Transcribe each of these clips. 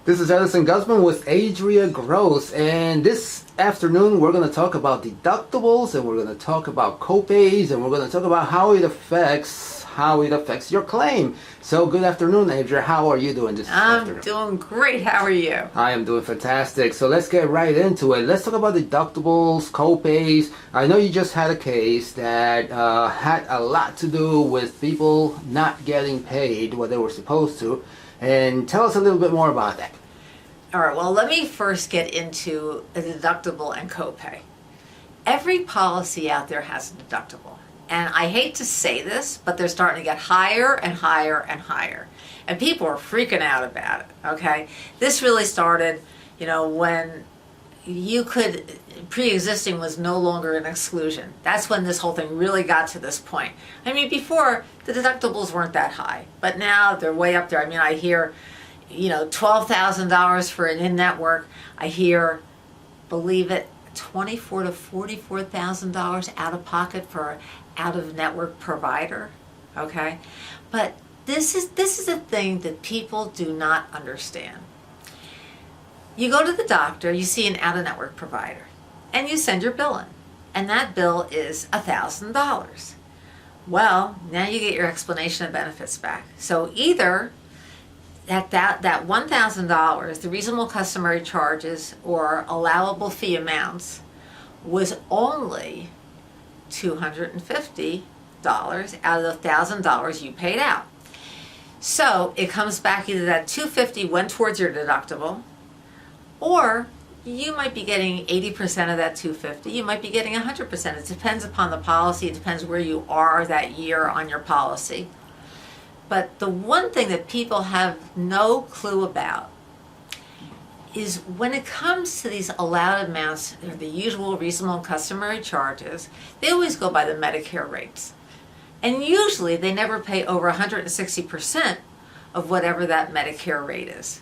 This is Edison Guzman with Adria Gross, and this afternoon we're going to talk about deductibles, and we're going to talk about copays, and we're going to talk about how it affects your claim. So good afternoon, Adria. How are you doing this afternoon? I'm doing great. How are you? I am doing fantastic. So let's get right into it. Let's talk about deductibles, copays. I know you just had a case that had a lot to do with people not getting paid what they were supposed to. And tell us a little bit more about that. All right, well, let me first get into a deductible and copay. Every policy out there has a deductible. And I hate to say this, but they're starting to get higher and higher and higher. And people are freaking out about it, okay? This really started, when you could, pre-existing was no longer an exclusion. That's when this whole thing really got to this point. I mean, before, the deductibles weren't that high, but now they're way up there. I mean, I hear, $12,000 for an in-network. I hear, believe it, $24,000 to $44,000 out of pocket for an out-of-network provider, okay? But this is a thing that people do not understand. You go to the doctor, you see an out-of-network provider, and you send your bill in, and that bill is $1,000. Well, now you get your explanation of benefits back. So either that $1,000, the reasonable customary charges or allowable fee amounts, was only $250 out of the $1,000 you paid out. So it comes back either that $250 went towards your deductible, or you might be getting 80% of that $250. You might be getting 100%. It depends upon the policy. It depends where you are that year on your policy. But the one thing that people have no clue about is when it comes to these allowed amounts, or the usual reasonable and customary charges, they always go by the Medicare rates. And usually they never pay over 160% of whatever that Medicare rate is.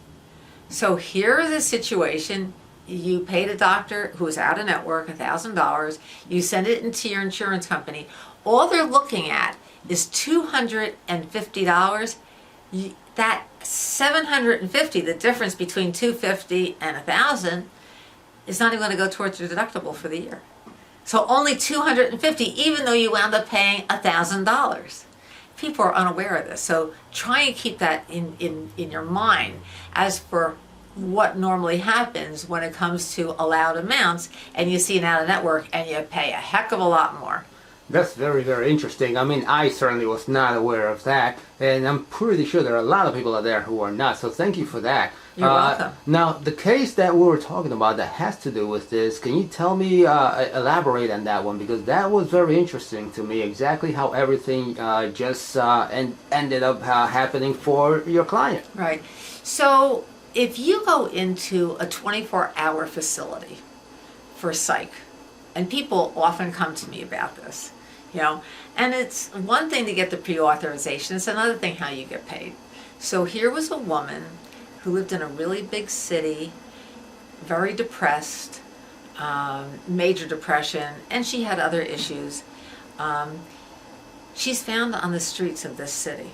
So here is a situation. You paid a doctor who is out of network $1,000. You send it into your insurance company. All they're looking at is $250. That $750, the difference between $250 and $1,000, is not even going to go towards your deductible for the year. So only $250, even though you wound up paying $1,000. People are unaware of this, so try and keep that in your mind as for what normally happens when it comes to allowed amounts, and you see an out-of-network and you pay a heck of a lot more. That's very, very interesting. I mean, I certainly was not aware of that, and I'm pretty sure there are a lot of people out there who are not, so thank you for that. You're welcome. Now, the case that we were talking about that has to do with this, can you tell me, elaborate on that one, because that was very interesting to me, exactly how everything ended up happening for your client. Right. So if you go into a 24-hour facility for psych, and people often come to me about this, and it's one thing to get the pre-authorization, it's another thing how you get paid. So here was a woman who lived in a really big city, very depressed, major depression, and she had other issues. She's found on the streets of this city,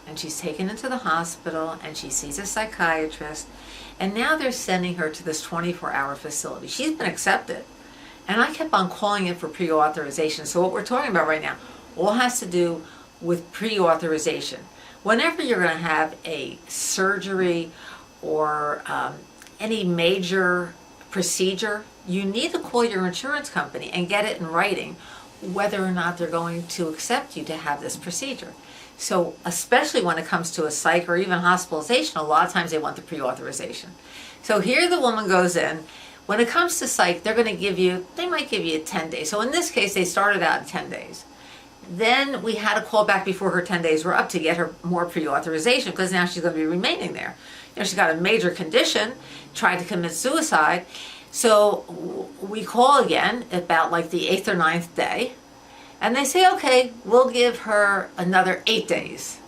and she's taken into the hospital, and she sees a psychiatrist, and now they're sending her to this 24-hour facility. She's been accepted. And I kept on calling it for pre-authorization. So what we're talking about right now all has to do with pre-authorization. Whenever you're going to have a surgery or any major procedure, you need to call your insurance company and get it in writing whether or not they're going to accept you to have this procedure. So especially when it comes to a psych or even hospitalization, a lot of times they want the pre-authorization. So here the woman goes in. When it comes to psych, they might give you 10 days. So in this case, they started out at 10 days. Then we had to call back before her 10 days were up to get her more pre-authorization, because now she's going to be remaining there. She's got a major condition, tried to commit suicide. So we call again about like the 8th or 9th day, and they say, okay, we'll give her another 8 days.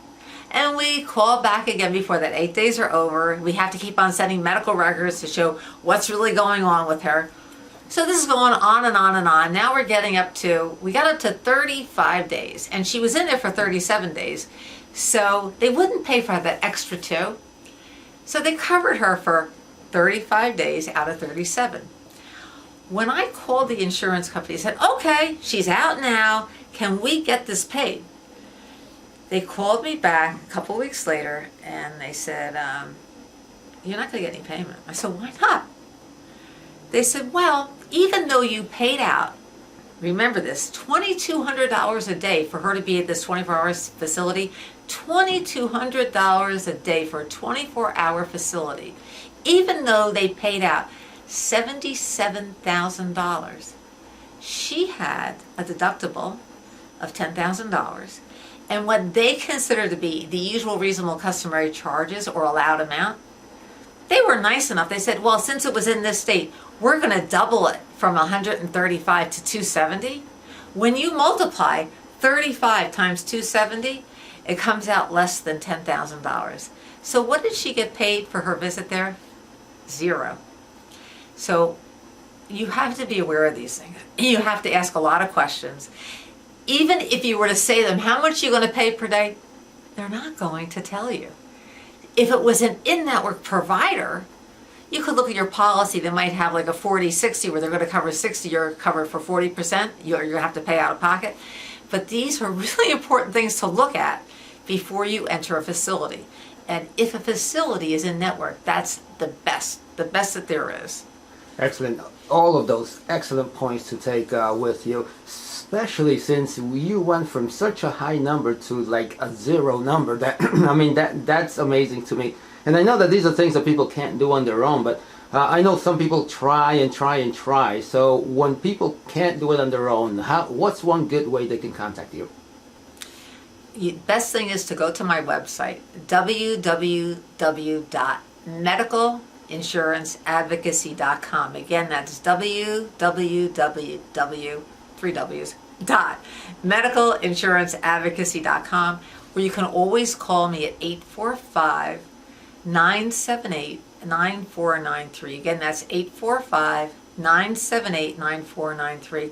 And we call back again before that 8 days are over. We have to keep on sending medical records to show what's really going on with her. So this is going on and on and on. Now we got up to 35 days, and she was in there for 37 days. So they wouldn't pay for that extra 2. So they covered her for 35 days out of 37. When I called the insurance company, they said, okay, she's out now. Can we get this paid? They called me back a couple weeks later and they said, you're not going to get any payment. I said, why not? They said, well, even though you paid out, remember this, $2,200 a day for her to be at this 24-hour facility, $2,200 a day for a 24-hour facility, even though they paid out $77,000. She had a deductible of $10,000, and what they consider to be the usual reasonable customary charges or allowed amount, they were nice enough. They said, well, since it was in this state, we're going to double it from 135 to 270. When you multiply 35 times 270, it comes out less than $10,000. So what did she get paid for her visit there? Zero. So you have to be aware of these things. You have to ask a lot of questions. Even if you were to say to them, how much are you going to pay per day? They're not going to tell you. If it was an in-network provider, you could look at your policy. They might have like a 40-60 where they're going to cover 60, you're covered for 40%. You're going to have to pay out of pocket. But these are really important things to look at before you enter a facility. And if a facility is in-network, that's the best that there is. Excellent. All of those excellent points to take with you, especially since you went from such a high number to like a zero number. That I mean, that's amazing to me. And I know that these are things that people can't do on their own, but I know some people try and try and try. So when people can't do it on their own, what's one good way they can contact you? Best thing is to go to my website, www.medicalinsurancedvocacy.com. Again, that's www.medicalinsurancedvocacy.com, where you can always call me at 845-978-9493. Again, that's 845-978-9493.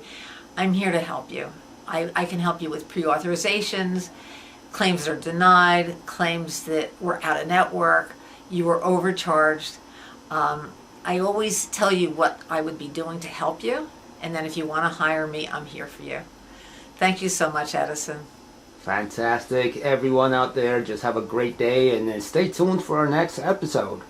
I'm here to help you. I can help you with pre-authorizations, claims that are denied, claims that were out of network, you were overcharged. I always tell you what I would be doing to help you, and then if you want to hire me, I'm here for you. Thank you so much, Edison. Fantastic. Everyone out there, just have a great day and then stay tuned for our next episode.